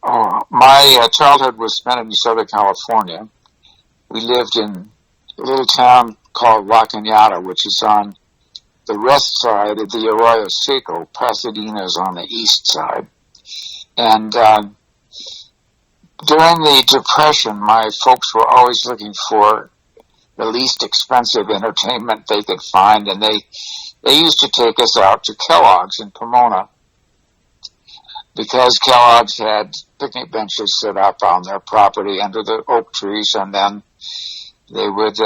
My childhood was spent in Southern California. We lived in a little town called La Cañada, which is on the west side of the Arroyo Seco. Pasadena is on the east side. And during the Depression, my folks were always looking for the least expensive entertainment they could find, and they used to take us out to Kellogg's in Pomona, because Kellogg's had picnic benches set up on their property under the oak trees, and then they would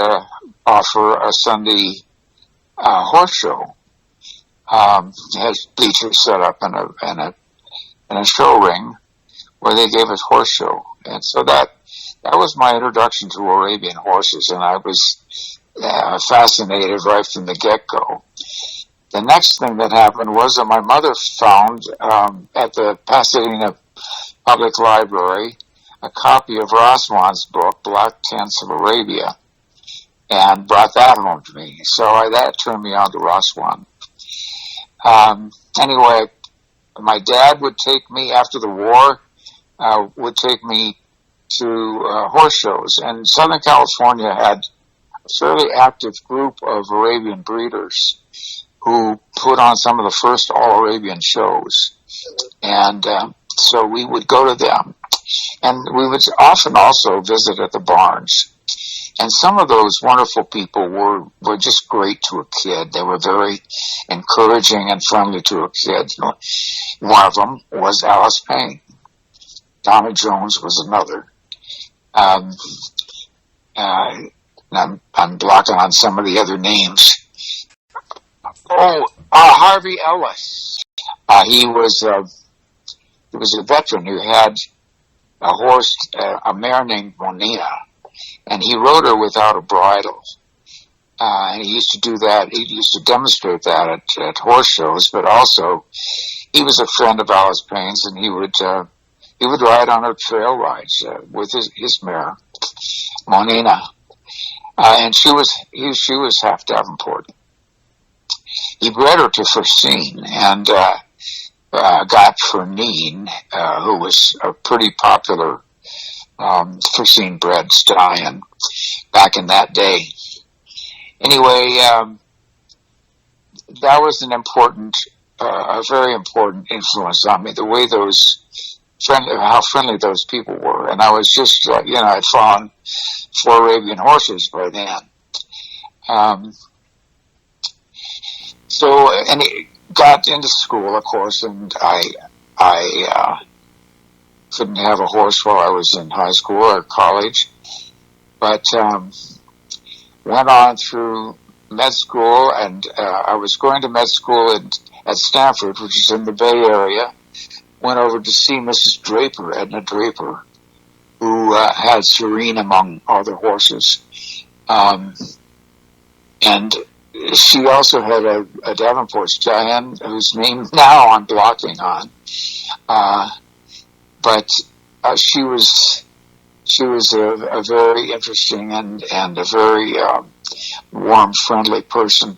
offer a Sunday horse show. It has bleachers set up in a show ring where they gave us horse show, and so that was my introduction to Arabian horses, and I was fascinated right from the get-go. The next thing that happened was that my mother found at the Pasadena Public Library a copy of Roswan's book, Black Tents of Arabia, and brought that home to me. So that turned me on to Roswan. Anyway, my dad would take me, after the war, would take me to horse shows. And Southern California had a fairly active group of Arabian breeders who put on some of the first all-Arabian shows. And so we would go to them. And we would often also visit at the barns. And some of those wonderful people were just great to a kid. They were very encouraging and friendly to a kid. One of them was Alice Payne. Donna Jones was another. I'm blocking on some of the other names. Harvey Ellis. He was a veteran who had a horse, a mare named Monina, and he rode her without a bridle. And he used to do that. He used to demonstrate that at horse shows, but also he was a friend of Alice Payne's, and he would ride on her trail rides with his mare, Monina, and she was half Davenport. He bred her to Fercine and got Fernine, who was a pretty popular Fercine bred stallion back in that day. Anyway, that was a very important influence on me. The way how friendly those people were, and I was just, I'd fallen for Arabian horses by then. And he got into school, of course, and I couldn't have a horse while I was in high school or college, but went on through med school, and I was going to med school at Stanford, which is in the Bay Area. Went over to see Mrs. Draper, Edna Draper, who had Serene among other horses. And she also had a Davenport stallion whose name now I'm blocking on. But she was a very interesting and a very warm, friendly person.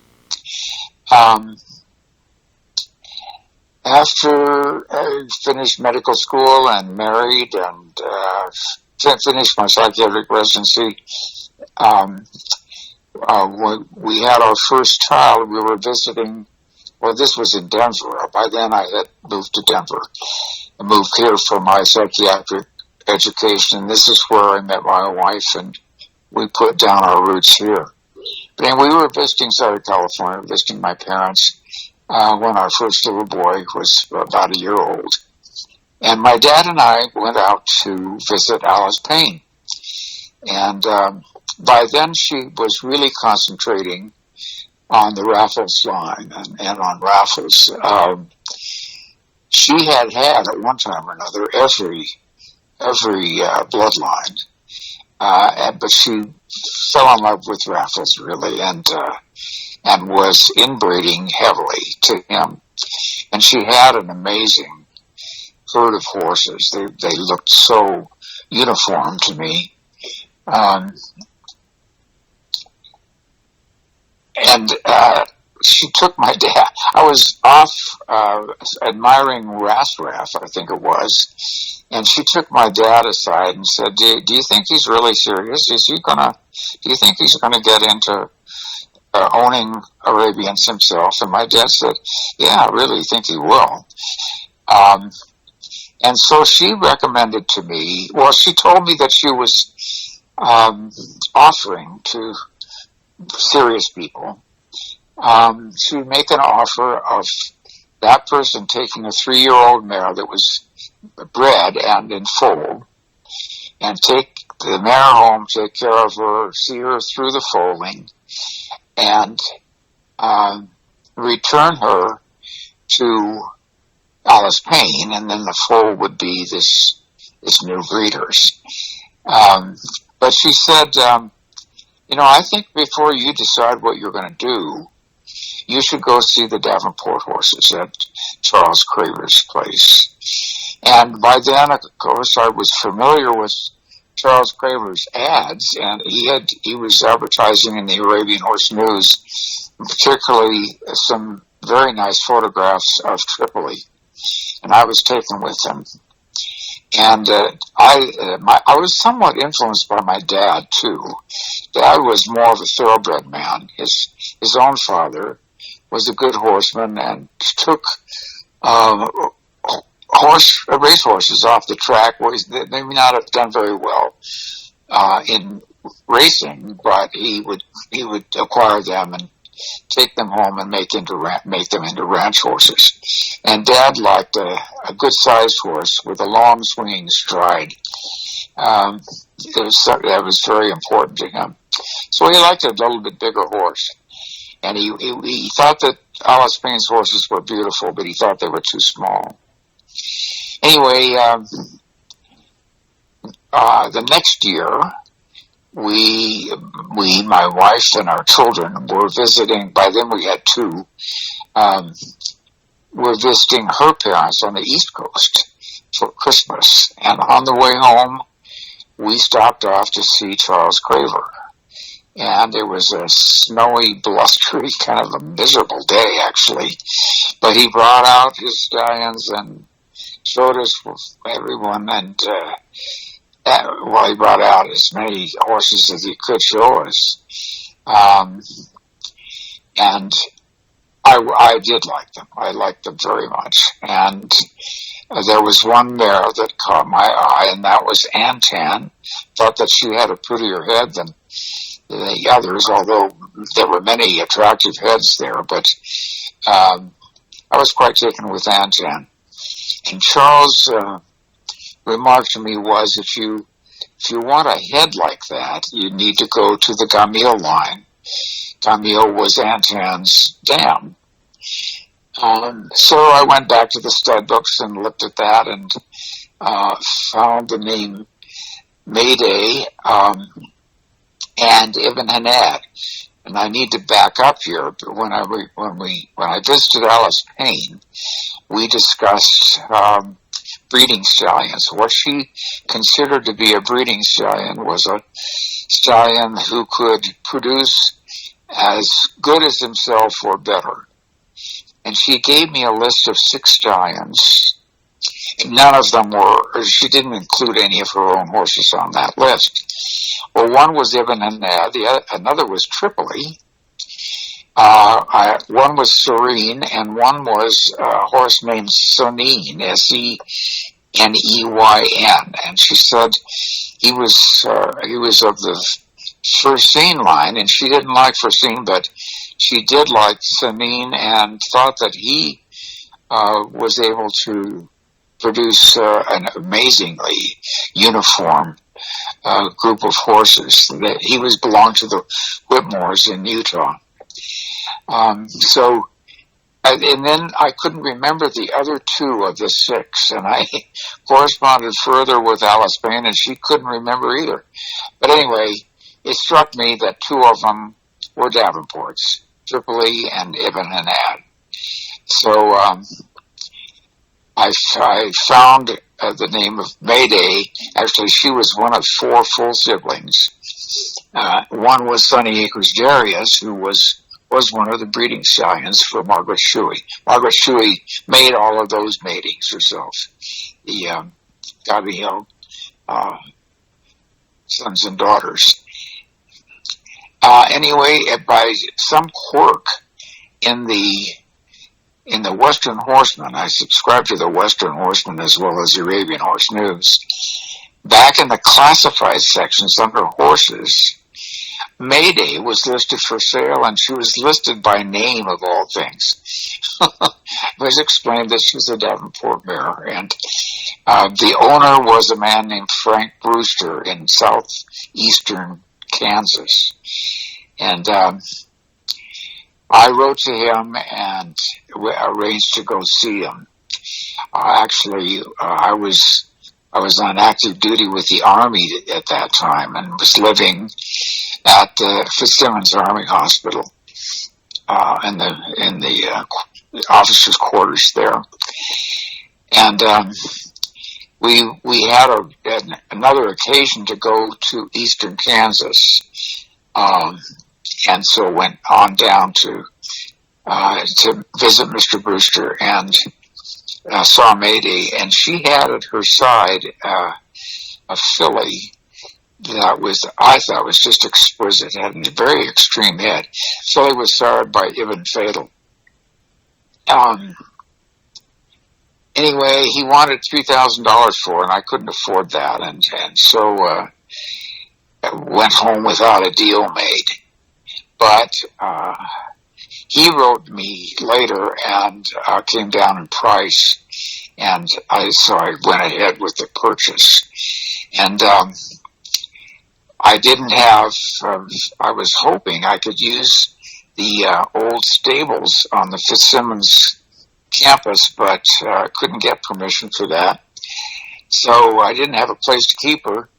After I finished medical school and married and finished my psychiatric residency, when we had our first child, we were visiting, this was in Denver. By then I had moved to Denver. I moved here for my psychiatric education. This is where I met my wife, and we put down our roots here. But anyway, we were visiting Southern California, visiting my parents, when our first little boy was about a year old. And my dad and I went out to visit Alice Payne. And by then she was really concentrating on the Raffles line and on Raffles. She had at one time or another every bloodline. But she fell in love with Raffles, really, and was inbreeding heavily to him. And she had an amazing herd of horses. They looked so uniform to me. she took my dad. I was off admiring Rasraff, I think it was, and she took my dad aside and said, "Do you think he's really serious? Do you think he's gonna get into owning Arabians himself?" And my dad said, "Yeah, I really think he will." And so she recommended to me. Well, she told me that she was offering to serious people to make an offer of that person taking a 3-year-old mare that was bred and in foal, and take the mare home, take care of her, see her through the foaling, and return her to Alice Payne, and then the foal would be this new breeder's. But she said, I think before you decide what you're going to do, you should go see the Davenport horses at Charles Craver's place. And by then, of course, I was familiar with Charles Craver's ads, and he was advertising in the Arabian Horse News, particularly some very nice photographs of Tripoli, and I was taken with him. And I was somewhat influenced by my dad too. Dad was more of a thoroughbred man. His own father was a good horseman and took race horses off the track. Where they may not have done very well in racing, but he would acquire them and take them home and make them into ranch horses. And Dad liked a good sized horse with a long swinging stride. That was very important to him. So he liked a little bit bigger horse. And he thought that Alice Payne's horses were beautiful, but he thought they were too small. Anyway, the next year, my wife and our children were visiting. By then we had 2. Were visiting her parents on the East Coast for Christmas. And on the way home, we stopped off to see Charles Craver. And it was a snowy, blustery, kind of a miserable day, actually. But he brought out his stallions and showed us everyone. And he brought out as many horses as he could show us. And I did like them. I liked them very much. And there was one mare that caught my eye, and that was Antan. Thought that she had a prettier head than the others, although there were many attractive heads there. But I was quite taken with Antan. And Charles' remark to me was, if you want a head like that, you need to go to the Gamil line. Gamil was Antan's dam. So I went back to the stud books and looked at that and found the name Mayday and Ibn Hanad. And I need to back up here. But when I visited Alice Payne, we discussed breeding stallions. What she considered to be a breeding stallion was a stallion who could produce as good as himself or better. And she gave me a list of 6 stallions. None of them she didn't include any of her own horses on that list. Well, one was Ibn Hanad, another was Tripoli, one was Serene, and one was a horse named Seneyn, Seneyn. And she said he was of the Fursine line, and she didn't like Fursine, but she did like Seneyn and thought that he was able to produce an amazingly uniform group of horses. That he belonged to the Whitmores in Utah. And then I couldn't remember the other 2 of the 6, and I corresponded further with Alice Payne, and she couldn't remember either. But anyway, it struck me that 2 of them were Davenports, Tripoli and Ibn Hanad. So I found the name of Mayday. Actually, she was one of 4 full siblings. One was Sonny Acres Darius, who was was one of the breeding stallions for Margaret Shuey. Margaret Shuey made all of those matings herself. The Gobby Hill sons and daughters. Anyway, by some quirk in the Western Horseman, I subscribe to the Western Horseman as well as the Arabian Horse News. Back in the classified sections under horses, Mayday was listed for sale, and she was listed by name of all things. It was explained that she was a Davenport mare, and the owner was a man named Frank Brewster in southeastern Kansas. And I wrote to him and arranged to go see him. Actually, I was on active duty with the Army at that time and was living at the Fitzsimmons Army Hospital in the officers' quarters there. And we had another occasion to go to eastern Kansas, and so went on down to visit Mr. Brewster and saw Mayday, and she had at her side a filly that I thought was just exquisite. It had a very extreme head. Filly was sired by Ibn Fatal. Anyway, he wanted $3,000 for it, and I couldn't afford that, and so went home without a deal made. But he wrote me later and came down in price, and so I went ahead with the purchase. And I didn't have, I was hoping I could use the old stables on the Fitzsimmons campus, but couldn't get permission for that. So I didn't have a place to keep her,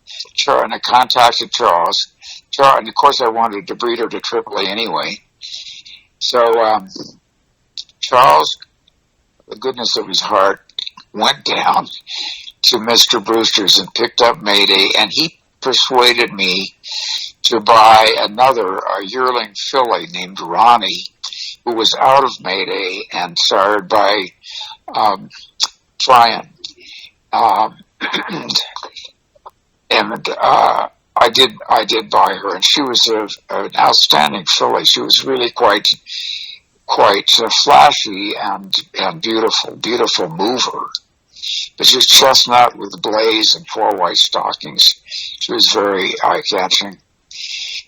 and I contacted Charles. And of course I wanted to breed her to Tripoli anyway. So Charles, the goodness of his heart, went down to Mr. Brewster's and picked up Mayday, and he persuaded me to buy a yearling filly named Ronnie, who was out of Mayday and sired by Tryon. I did buy her, and she was an outstanding filly. She was really quite flashy and beautiful mover. But she was chestnut with Blaise and 4 white stockings. She was very eye-catching.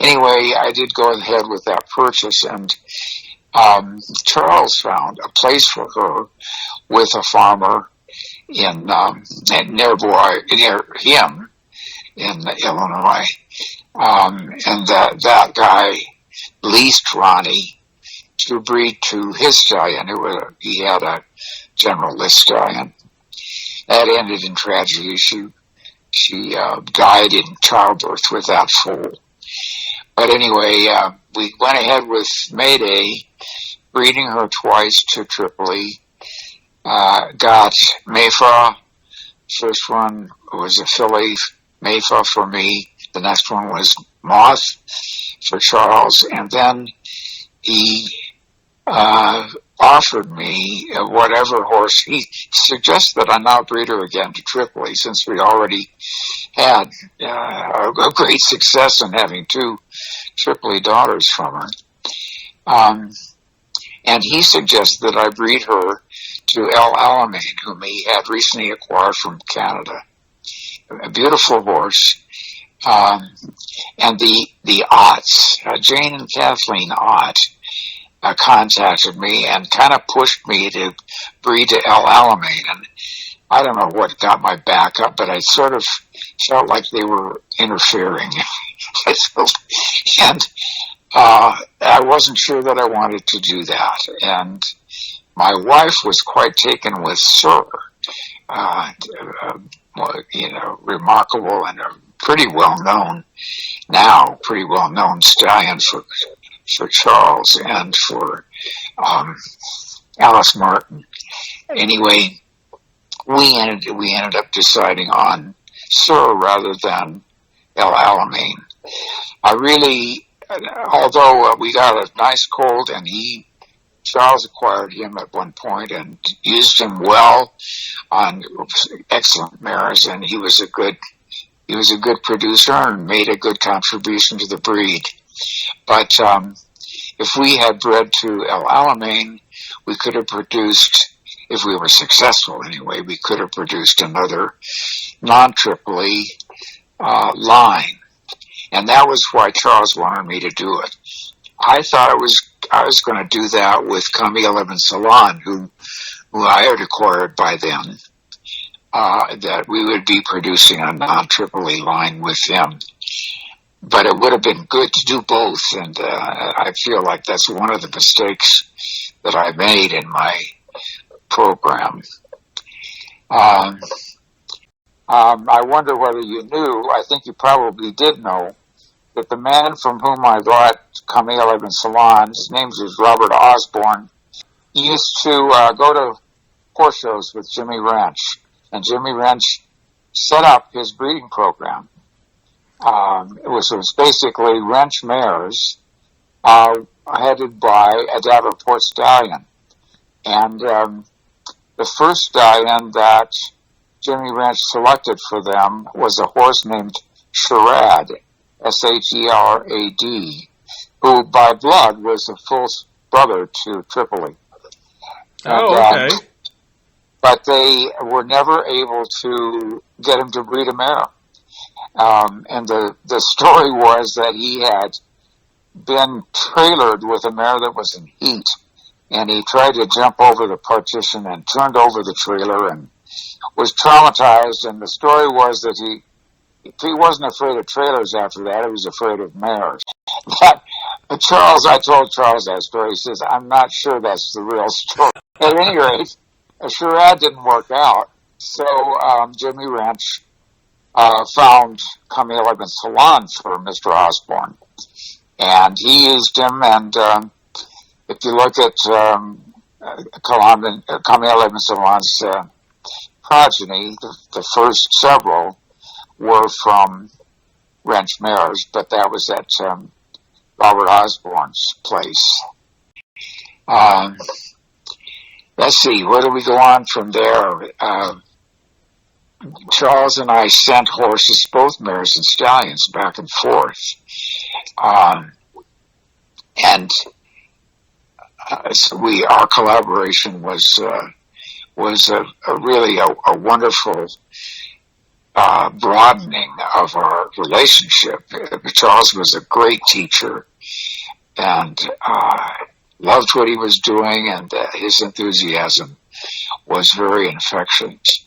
Anyway, I did go ahead with that purchase, and Charles found a place for her with a farmer near him in Illinois, and that guy leased Ronnie to breed to his stallion. He had a General List stallion. That ended in tragedy. She died in childbirth with that foal. But anyway, we went ahead with Mayday, breeding her twice to Tripoli. Got Mayfa. First one was a filly, Mayfa for me. The next one was Moth for Charles. And then he offered me whatever horse. He suggested that I not breed her again to Tripoli, since we already had a great success in having 2 Tripoli daughters from her. And he suggested that I breed her to El Alamein, whom he had recently acquired from Canada. A beautiful horse. And the Otts, Jane and Kathleen Ott, contacted me and kind of pushed me to breed to El Alamein. And I don't know what got my back up, but I sort of felt like they were interfering. And I wasn't sure that I wanted to do that. And my wife was quite taken with Sir, remarkable and a pretty well-known stallion for Charles and for Alice Martin. Anyway, we ended up deciding on Sir rather than El Alamein. I really although we got a nice colt, and Charles acquired him at one point and used him well on excellent mares, and he was a good producer and made a good contribution to the breed. But if we had bred to El Alamein, we could have produced, if we were successful anyway, we could have produced another non-Tripoli line. And that was why Charles wanted me to do it. I thought I was going to do that with Camille Ibn Salon, who I had acquired by then, that we would be producing a non-Tripoli line with them. But it would have been good to do both, and I feel like that's one of the mistakes that I made in my program. I wonder whether you knew, I think you probably did know, that the man from whom I got Camille Ibn Salon, his name is Robert Osborne, he used to go to horse shows with Jimmy Wrench, and Jimmy Wrench set up his breeding program. It was basically Wrench mares headed by a Davenport stallion. And the first stallion that Jimmy Wrench selected for them was a horse named Sherad, Sherad, who by blood was a full brother to Tripoli. Okay. But they were never able to get him to breed a mare. And the story was that he had been trailered with a mare that was in heat, and he tried to jump over the partition and turned over the trailer and was traumatized. And the story was that he wasn't afraid of trailers after that, he was afraid of mares. But I told Charles that story. He says, I'm not sure that's the real story. At any rate, Sherad didn't work out, so Jimmy Wrench found Camille Ibn Salon for Mr. Osborne. And he used him, and if you look at Camille Ibn Salon's progeny, the first several were from Wrench mares, but that was at Robert Osborne's place. Let's see, where do we go on from there? Charles and I sent horses, both mares and stallions, back and forth. Our collaboration was really a wonderful broadening of our relationship. Charles was a great teacher and loved what he was doing, and his enthusiasm was very infectious.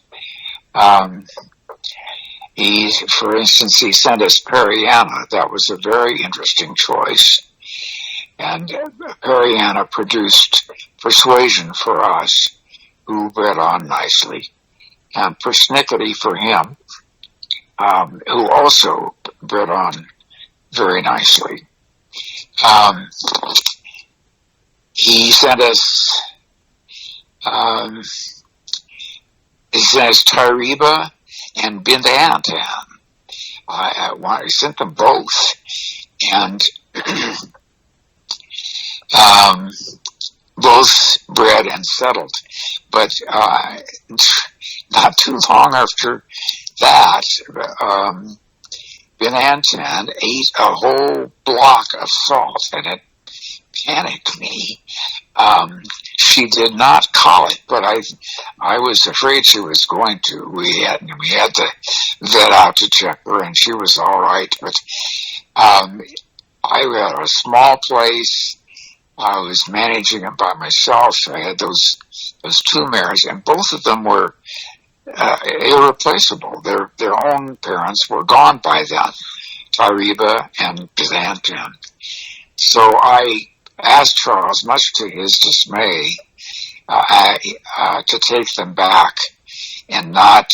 For instance, he sent us Periana. That was a very interesting choice. And Periana produced Persuasion for us, who bred on nicely, and Persnickety for him, who also bred on very nicely. He sent us Tyriba and Bint Antan. I sent them both, and both bred and settled. But not too long after that, Bint Antan ate a whole block of salt, and it panicked me. She did not call it, but I was afraid she was going to. We had to vet out to check her, and she was all right. But I had a small place. I was managing it by myself. I had those two mares, and both of them were irreplaceable. Their own parents were gone by then, Tyriba and Byzantium. So I asked Charles, much to his dismay, to take them back and not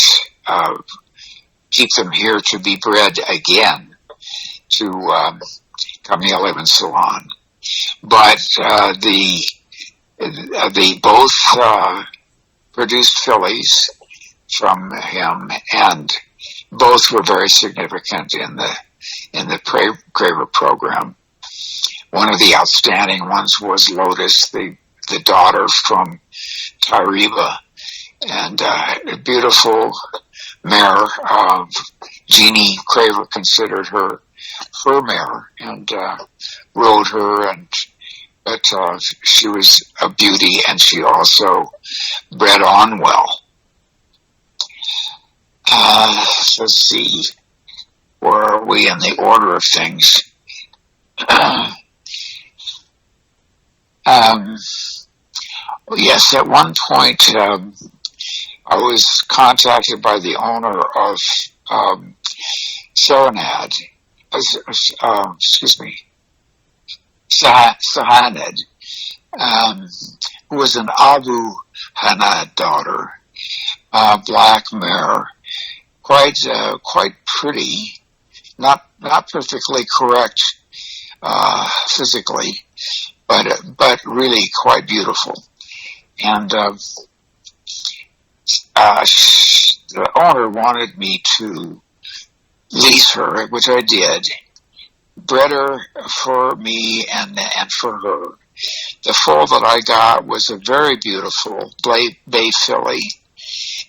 keep them here to be bred again to Camille Ibn Salon. But they both produced fillies from him, and both were very significant in the Craver program. one of the outstanding ones was Lotus, the daughter from Tyriba, and a beautiful mare. Jeannie Craver considered her mare and rode her, but she was a beauty, and she also bred on well. Let's see, where are we in the order of things? Yes, at one point I was contacted by the owner of Sahanad, Sahanad, who was an Abu Hanad daughter, black mare, quite pretty, not perfectly correct physically, but really quite beautiful. And the owner wanted me to lease her, which I did. Bred her for me and for her. The foal that I got was a very beautiful bay filly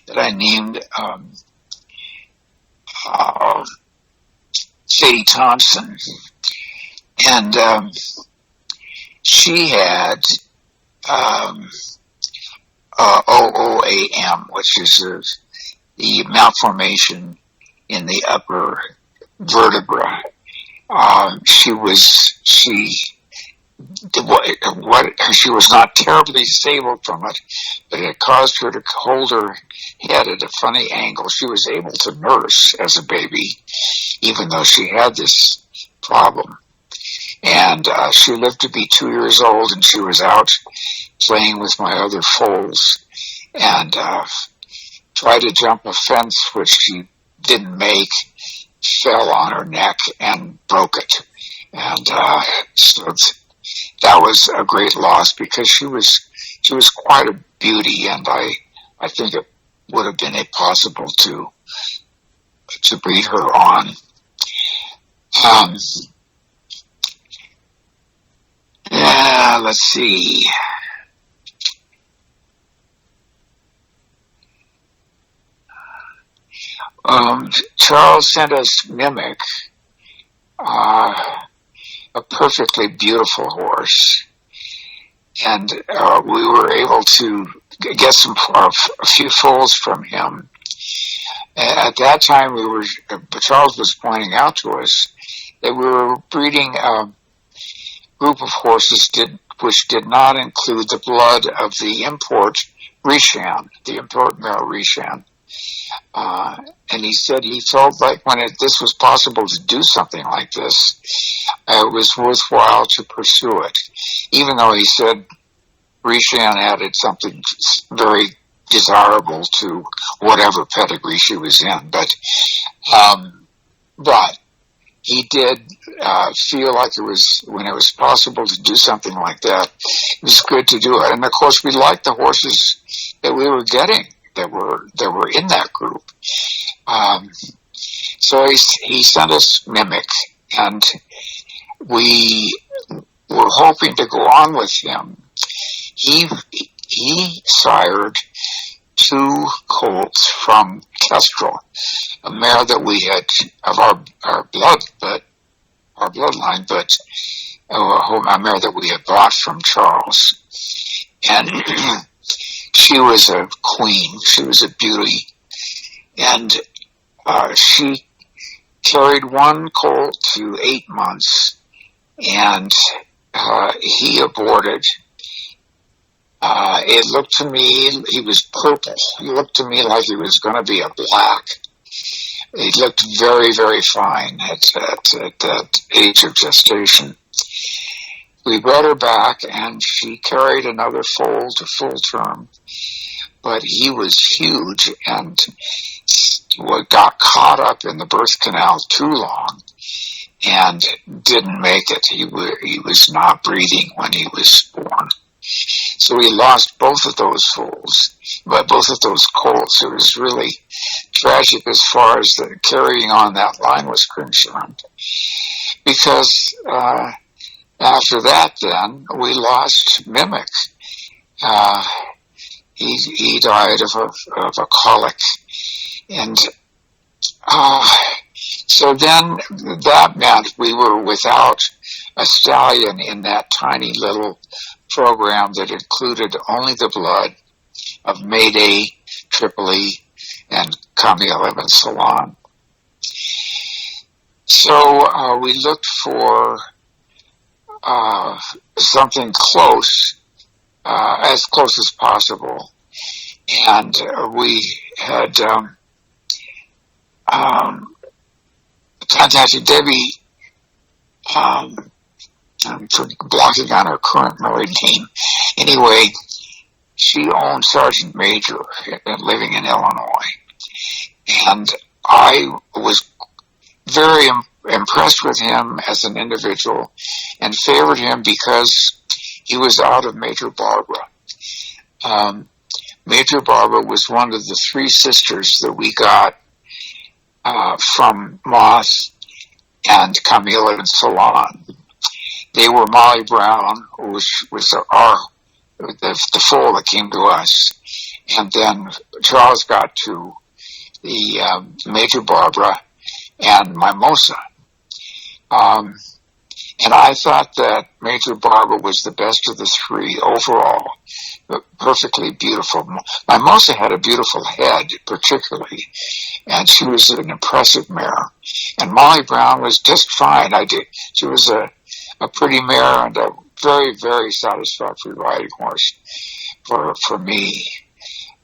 that I named Sadie Thompson, and she had OOAM, which is the malformation in the upper vertebra. She was not terribly disabled from it, but it caused her to hold her head at a funny angle. She was able to nurse as a baby, even though she had this problem. And she lived to be 2 years old, and she was out playing with my other foals, and tried to jump a fence, which she didn't make, fell on her neck and broke it. And so that was a great loss, because she was quite a beauty, and I think it would have been impossible to breed her on. Let's see. Charles sent us Mimmack, a perfectly beautiful horse, and we were able to get a few foals from him. At that time, Charles was pointing out to us that we were breeding a group of horses which did not include the blood of the import Rishan, the import mare Rishan. And he said he felt like when this was possible to do something like this, it was worthwhile to pursue it, even though he said Rishan added something very desirable to whatever pedigree she was in. But he did feel like when it was possible to do something like that, it was good to do it. And of course, we liked the horses that we were getting that were in that group. So he sent us Mimmack, and we were hoping to go on with him. He sired 2 colts from Kestrel, a mare that we had of our bloodline, but a mare that we had bought from Charles. And she was a queen. She was a beauty. And she carried 1 colt to 8 months, and he aborted. It looked to me, he was purple. He looked to me like he was going to be a black. He looked very, very fine at that age of gestation. We brought her back, and she carried another foal to full term. But he was huge and got caught up in the birth canal too long and didn't make it. He was not breeding when he was born. So we lost both of those foals, but both of those colts. It was really tragic as far as the carrying on that line was concerned, because After that, then, we lost Mimmack. Uh, he died of a colic. And so then that meant we were without a stallion in that tiny little program that included only the blood of Mayday, Tripoli, and Camille Ibn Salam. So we looked for something close, as close as possible, and we had contacted Debbie. I'm blocking on her current married name. Anyway, she owned Sergeant Major living in Illinois, and I was very impressed with him as an individual and favored him because he was out of Major Barbara. Major Barbara was one of the three sisters that we got from Moss and Camille and Salon. They were Molly Brown, which was the foal that came to us, and then Charles got to the Major Barbara and Mimosa. And I thought that Major Barbara was the best of the three overall, perfectly beautiful. Mimosa had a beautiful head, particularly, and she was an impressive mare. And Molly Brown was just fine. She was a pretty mare and a very, very satisfactory riding horse for me.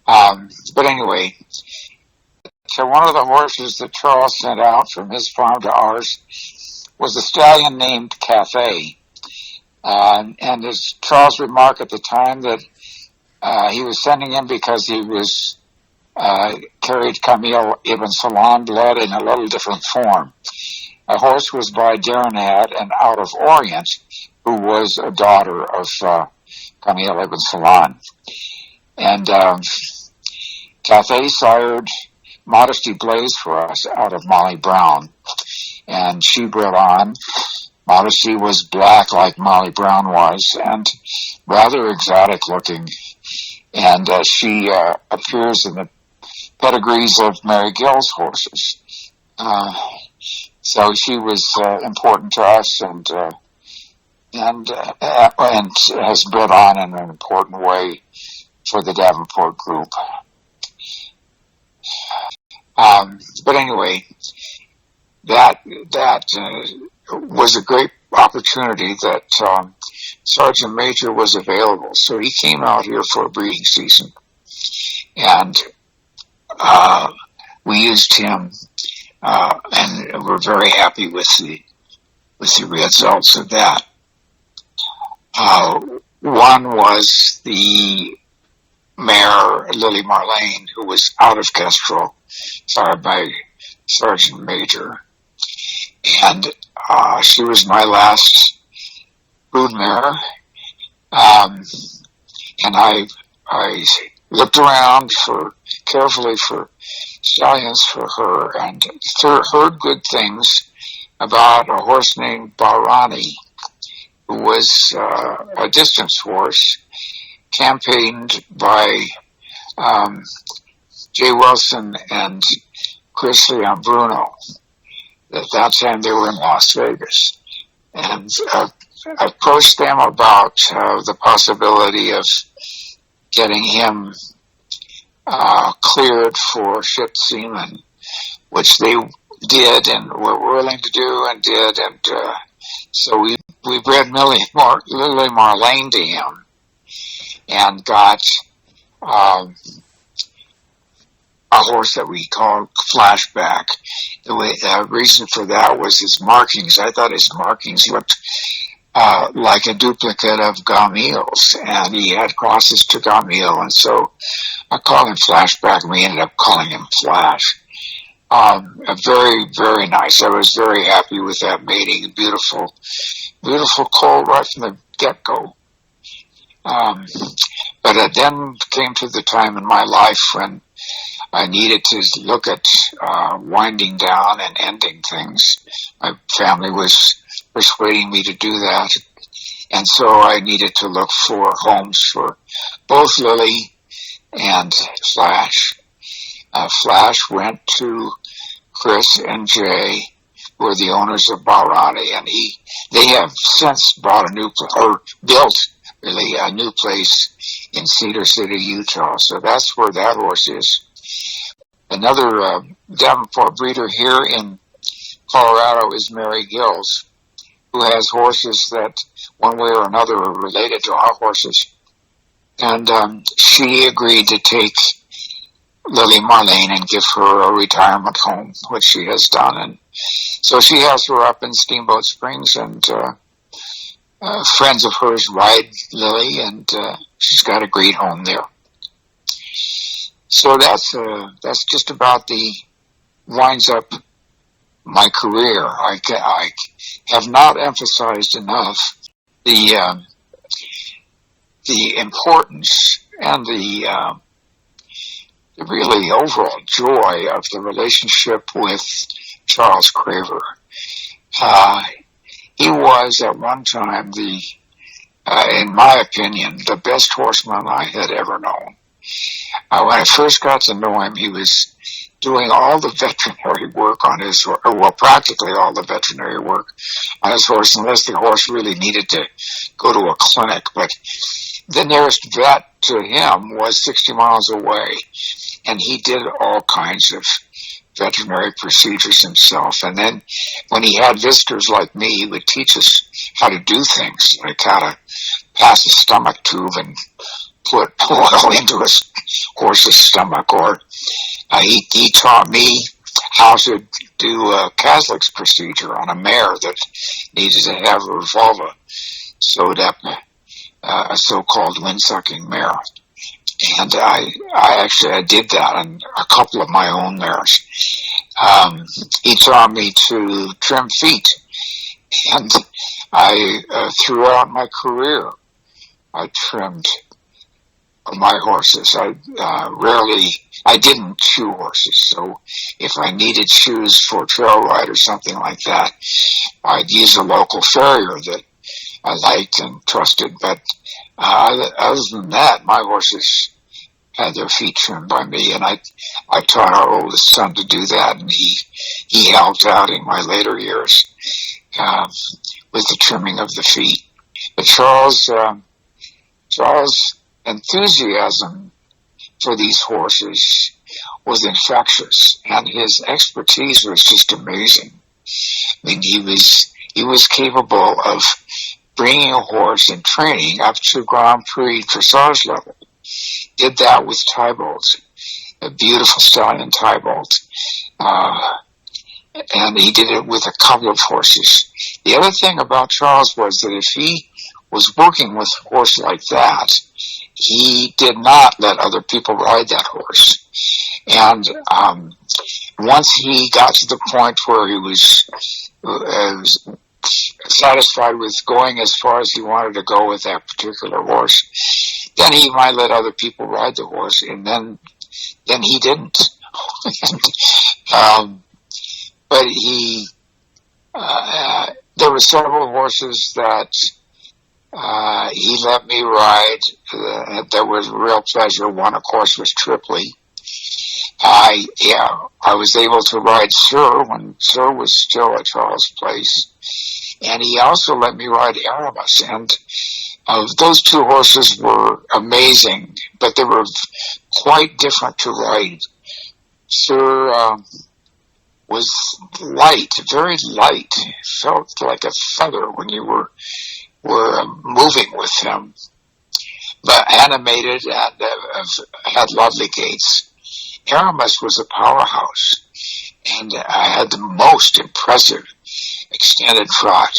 But anyway, so one of the horses that Charles sent out from his farm to ours was a stallion named Cathay. And as Charles remarked at the time that he was sending him because he was carried Camille Ibn Salam blood in a little different form. A horse was by Darrenhat and Out of Orient, who was a daughter of Camille Ibn Salam. And Cathay sired Modesty Blaise for us out of Molly Brown. And she bred on. Modesty was black like Molly Brown was, and rather exotic looking. And she appears in the pedigrees of Mary Gill's horses. So she was important to us, and has bred on in an important way for the Davenport group. But anyway, that was a great opportunity that Sergeant Major was available. So he came out here for a breeding season, and we used him, and we're very happy with the results of that. One was the mare Lili Marlene, who was out of Kestrel, sired by Sergeant Major, and she was my last brood mare. And I looked around carefully for stallions for her, and heard good things about a horse named Barani, who was a distance horse, campaigned by Jay Wilson and Chris Leon Bruno. At that time, they were in Las Vegas. And I approached them about the possibility of getting him cleared for shipped semen, which they did and were willing to do and did. And so we bred Lili Marlene to him and got a horse that we called Flashback. The reason for that was his markings. I thought his markings looked like a duplicate of Gamil's, and he had crosses to Gamil, and so I called him Flashback, and we ended up calling him Flash. Very, very nice. I was very happy with that mating. Beautiful colt right from the get-go. But it then came to the time in my life when I needed to look at winding down and ending things. My family was persuading me to do that. And so I needed to look for homes for both Lili and Flash. Flash went to Chris and Jay, who are the owners of Balrani, and they have since bought built really a new place in Cedar City, Utah. So that's where that horse is. Another Davenport breeder here in Colorado is Mary Gills, who has horses that one way or another are related to our horses. And she agreed to take Lili Marlene and give her a retirement home, which she has done. And so she has her up in Steamboat Springs, and friends of hers ride Lili, and she's got a great home there. So that's just about winds up my career. I have not emphasized enough the importance and the really overall joy of the relationship with Charles Craver. He was at one time in my opinion, the best horseman I had ever known. When I first got to know him, he was doing all the veterinary work on his horse, well, practically all the veterinary work on his horse, unless the horse really needed to go to a clinic. But the nearest vet to him was 60 miles away, and he did all kinds of veterinary procedures himself. And then when he had visitors like me, he would teach us how to do things, like how to pass a stomach tube and put oil into a horse's stomach, or he taught me how to do a Kaslick's procedure on a mare that needed to have her vulva sewed up, a so-called wind-sucking mare. And I did that on a couple of my own mares. He taught me to trim feet, and throughout my career, I trimmed my horses. I didn't shoe horses, so if I needed shoes for trail ride or something like that, I'd use a local farrier that I liked and trusted. But other than that, my horses had their feet trimmed by me, and I taught our oldest son to do that, and he helped out in my later years with the trimming of the feet. But Charles' enthusiasm for these horses was infectious, and his expertise was just amazing. I mean, he was capable of bringing a horse in training up to Grand Prix dressage level. Did that with Tybalt, a beautiful stallion Tybalt, and he did it with a couple of horses. The other thing about Charles was that if he was working with a horse like that, he did not let other people ride that horse. And once he got to the point where he was satisfied with going as far as he wanted to go with that particular horse, then he might let other people ride the horse, and then he didn't. But there were several horses that he let me ride. That was a real pleasure. One, of course, was Tripoli. I was able to ride Sir when Sir was still at Charles' place. And he also let me ride Aramis. And those two horses were amazing, but they were quite different to ride. Sir was light, very light. Felt like a feather when you were moving with him, but animated and had lovely gaits. Aramis was a powerhouse, and I had the most impressive extended trot.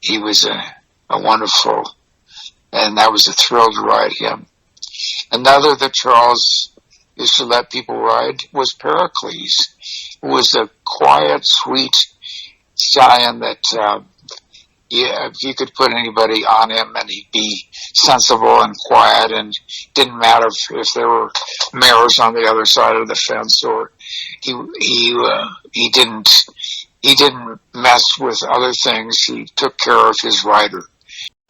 He was a wonderful, and that was a thrill to ride him. Another that Charles used to let people ride was Pericles, who was a quiet, sweet stallion that you could put anybody on him and he'd be sensible and quiet, and didn't matter if there were mares on the other side of the fence, or he didn't he didn't mess with other things. He took care of his rider.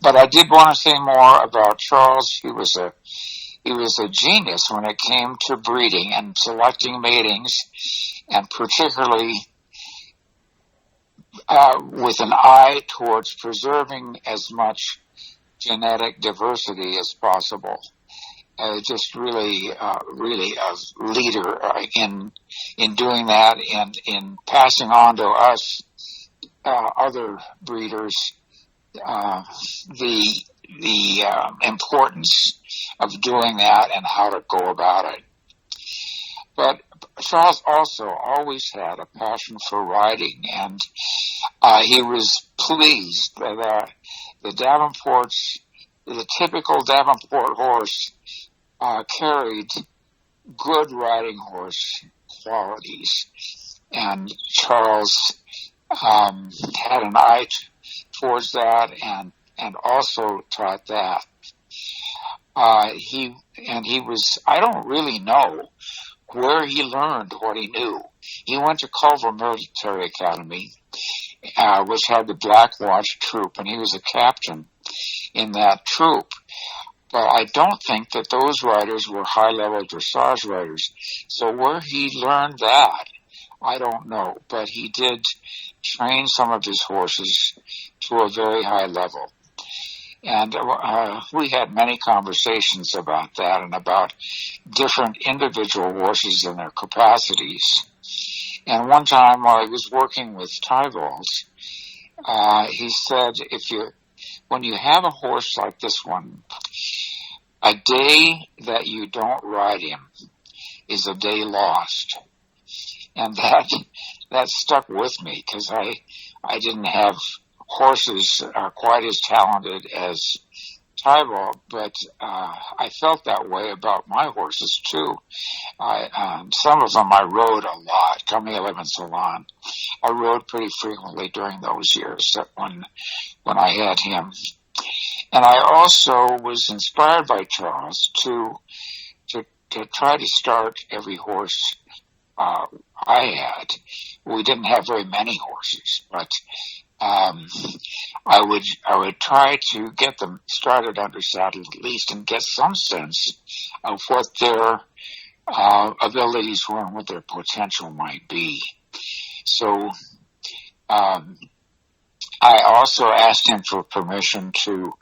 But I did want to say more about Charles. He was a genius when it came to breeding and selecting matings, and particularly with an eye towards preserving as much genetic diversity as possible. Just really a leader in doing that, and in passing on to us other breeders the importance of doing that and how to go about it. But Charles also always had a passion for riding, and he was pleased that the typical Davenport horse carried good riding horse qualities, and Charles had an eye towards that, and also taught that. He was, I don't really know where he learned what he knew. He went to Culver Military Academy, which had the Black Watch troop, and he was a captain in that troop. But I don't think that those riders were high-level dressage riders. So where he learned that, I don't know. But he did train some of his horses to a very high level. And we had many conversations about that and about different individual horses and their capacities. And one time while I was working with Tybalt, he said, when you have a horse like this one, a day that you don't ride him is a day lost. And that stuck with me, because I didn't have horses quite as talented as Tybalt, but I felt that way about my horses too. Some of them I rode a lot. Camille and Salon, I rode pretty frequently during those years when I had him. And I also was inspired by Charles to try to start every horse I had. We didn't have very many horses, but I would try to get them started under saddle at least, and get some sense of what their abilities were and what their potential might be. So I also asked him for permission to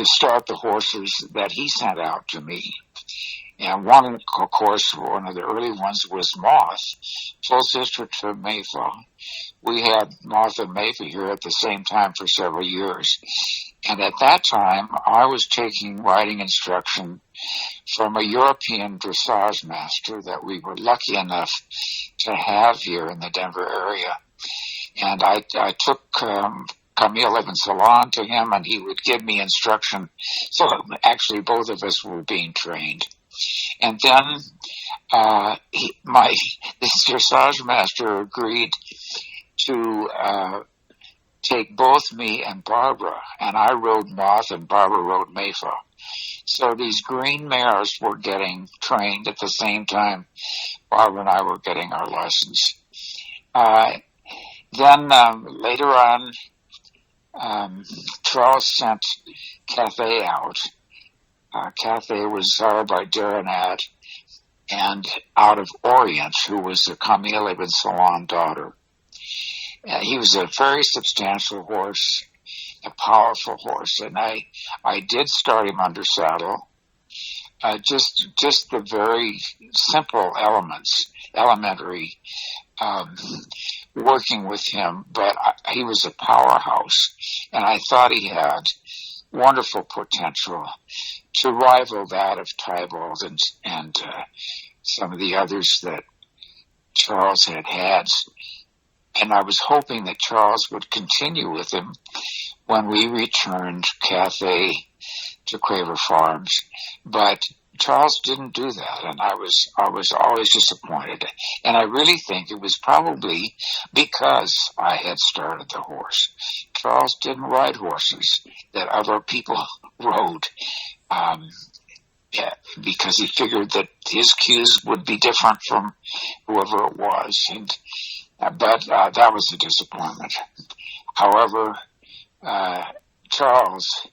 start the horses that he sent out to me. And one of the early ones was Moth, full sister to Mayfa. We had Moth and Mayfa here at the same time for several years. And at that time, I was taking riding instruction from a European dressage master that we were lucky enough to have here in the Denver area. And I took Camille Ibn Salon to him, and he would give me instruction. So actually both of us were being trained. And then this dressage master agreed to take both me and Barbara, and I rode Moth and Barbara rode Mayfa. So these green mares were getting trained at the same time Barbara and I were getting our lessons. Then later on, Charles sent Cathay out. Cathay was hired by Daronat, and out of Orient, who was the Camille Ibn Salon daughter. He was a very substantial horse, a powerful horse, and I did start him under saddle. Just the very simple elementary working with him, but he was a powerhouse, and I thought he had wonderful potential to rival that of Tybalt and some of the others that Charles had. And I was hoping that Charles would continue with him when we returned Cathay to Craver Farms. But Charles didn't do that, and I was always disappointed. And I really think it was probably because I had started the horse. Charles didn't ride horses that other people rode, because he figured that his cues would be different from whoever it was. And But that was a disappointment. However, Charles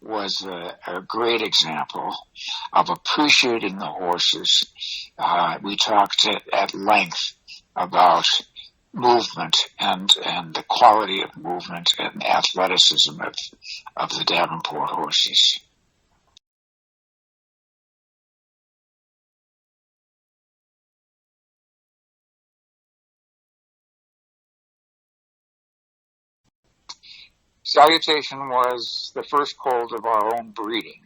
was a great example of appreciating the horses. We talked at length about movement and the quality of movement and athleticism of the Davenport horses. Salutation was the first colt of our own breeding,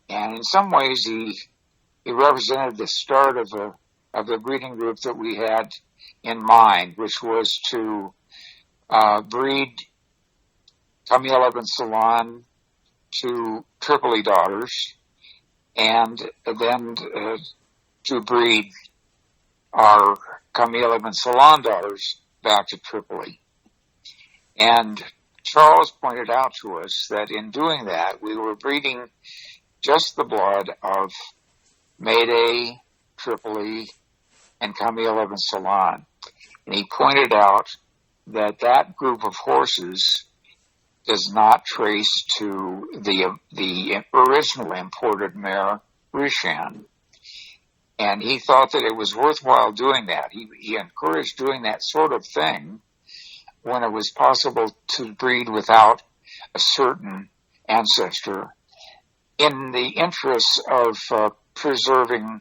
and in some ways he represented the start of the breeding group that we had in mind, which was to breed Camille Ibn Salon to Tripoli daughters, and then to breed our Camille Ibn Salon daughters back to Tripoli. And Charles pointed out to us that in doing that, we were breeding just the blood of Mayday, Tripoli, and Camille Ibn Salon. And he pointed out that that group of horses does not trace to the original imported mare, Rishan. And he thought that it was worthwhile doing that. He encouraged doing that sort of thing when it was possible to breed without a certain ancestor in the interests of preserving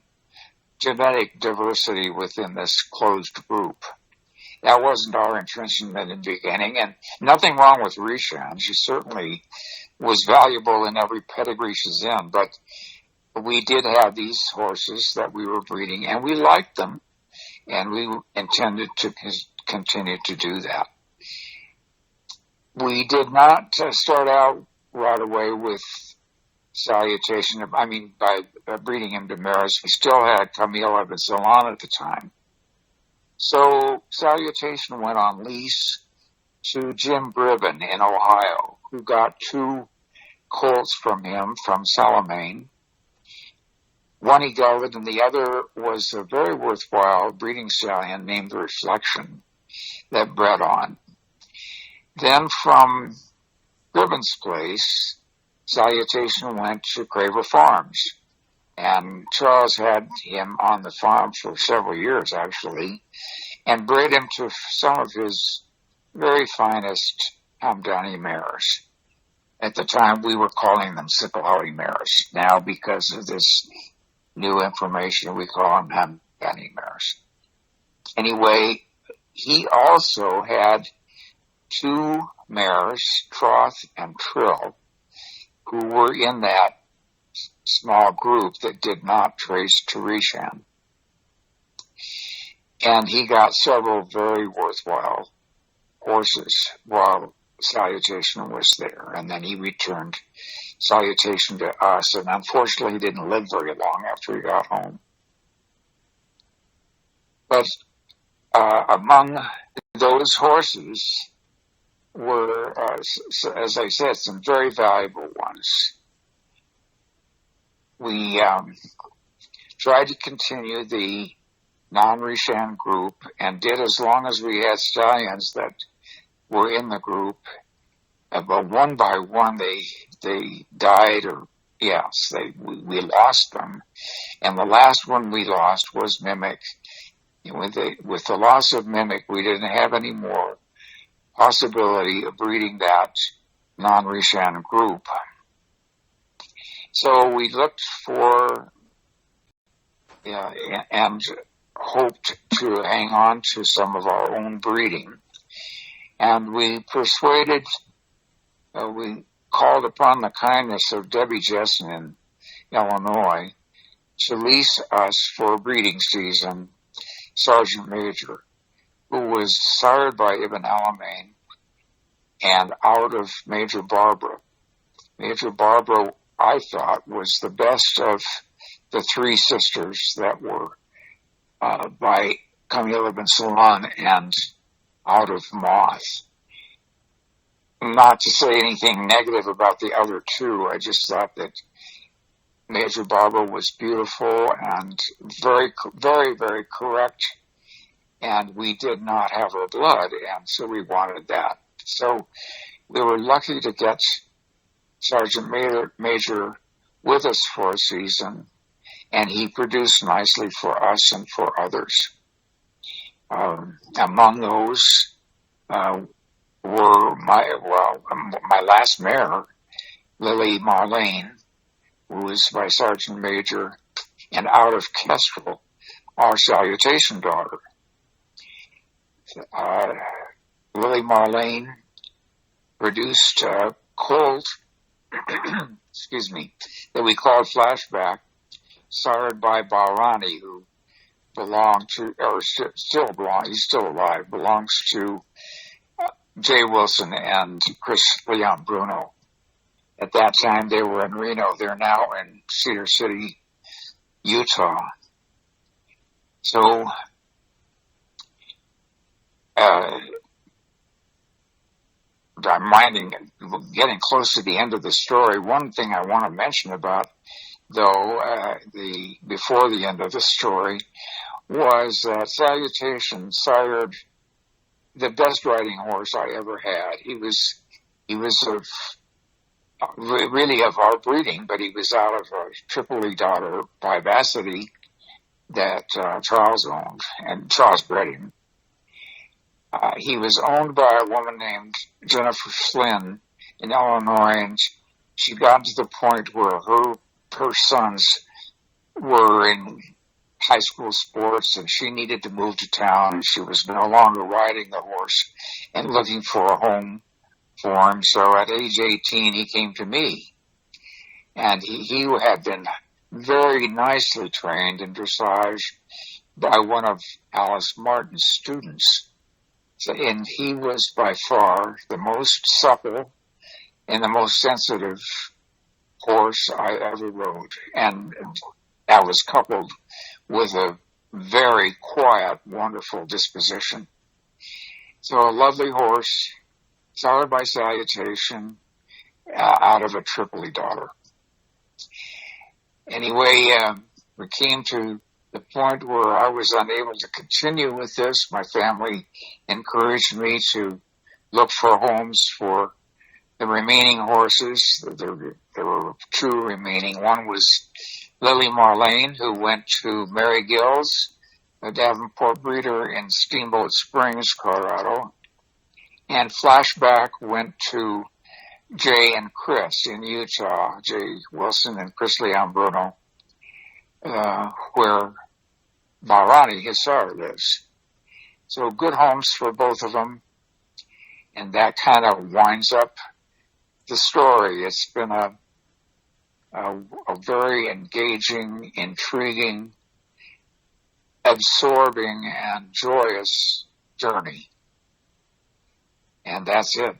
genetic diversity within this closed group. That wasn't our intention in the beginning, and nothing wrong with Rishan. She certainly was valuable in every pedigree she's in, but we did have these horses that we were breeding, and we liked them, and we intended to continue to do that. We did not start out right away with Salutation, by breeding him to mares. We still had Camille Ibn Salon at the time. So Salutation went on lease to Jim Bribben in Ohio, who got 2 colts from him from Salamane. One he gelded, and the other was a very worthwhile breeding stallion named Reflection that bred on. Then from Bribben's place, Salutation went to Craver Farms, and Charles had him on the farm for several years, actually, and bred him to some of his very finest Hamdani mares. At the time, we were calling them Sipalali mares. Now, because of this new information, we call them Hamdani mares. Anyway, he also had 2 mares, Troth and Trill, who were in that small group that did not trace to Rishan. And he got several very worthwhile horses while Salutation was there. And then he returned Salutation to us, and unfortunately he didn't live very long after he got home. But among those horses were, as I said, some very valuable ones. We tried to continue the non-Rishan group and did as long as we had stallions that were in the group. But one by one they died, or yes, we lost them. And the last one we lost was Mimmack. With the loss of Mimmack, we didn't have any more possibility of breeding that non-Rishan group. So we looked for and hoped to hang on to some of our own breeding. And we called upon the kindness of Debbie Jessen in Illinois to lease us for a breeding season Sergeant Major, who was sired by Ibn Alamein and out of Major Barbara. Major Barbara, I thought, was the best of the 3 sisters that were by Camille Ibn Salon and out of Moth. Not to say anything negative about the other 2, I just thought that Major Barbara was beautiful and very, very, very correct and we did not have her blood, and so we wanted that. So we were lucky to get Sergeant Major with us for a season, and he produced nicely for us and for others. Among those were my last mare, Lili Marlene, who was by Sergeant Major, and out of Kestrel, our Salutation daughter. Lili Marlene produced a colt, excuse me, that we called Flashback, sired by Barani, who belonged to, or still belongs, he's still alive, belongs to Jay Wilson and Chris Leon Bruno. At that time, they were in Reno. They're now in Cedar City, Utah. So, I'm getting close to the end of the story. One thing I want to mention about, though, before the end of the story, was that Salutation sired the best riding horse I ever had. He was really of our breeding, but he was out of a Tripoli daughter, Vivacity, that Charles owned, and Charles bred him. He was owned by a woman named Jennifer Flynn in Illinois, and she got to the point where her sons were in high school sports, and she needed to move to town, and she was no longer riding the horse and looking for a home for him. So at age 18, he came to me, and he had been very nicely trained in dressage by one of Alice Martin's students. And he was by far the most supple and the most sensitive horse I ever rode. And that was coupled with a very quiet, wonderful disposition. So a lovely horse, sired by Salutation, out of a Tripoli daughter. Anyway, we came to the point where I was unable to continue with this. My family encouraged me to look for homes for the remaining horses. There were two remaining. One was Lili Marlene, who went to Mary Gill's, a Davenport breeder in Steamboat Springs, Colorado. And Flashback went to Jay and Chris in Utah, Jay Wilson and Chris Leon Bruno, where Barani, his sire, lives. So good homes for both of them. And that kind of winds up the story. It's been a very engaging, intriguing, absorbing, and joyous journey. And that's it.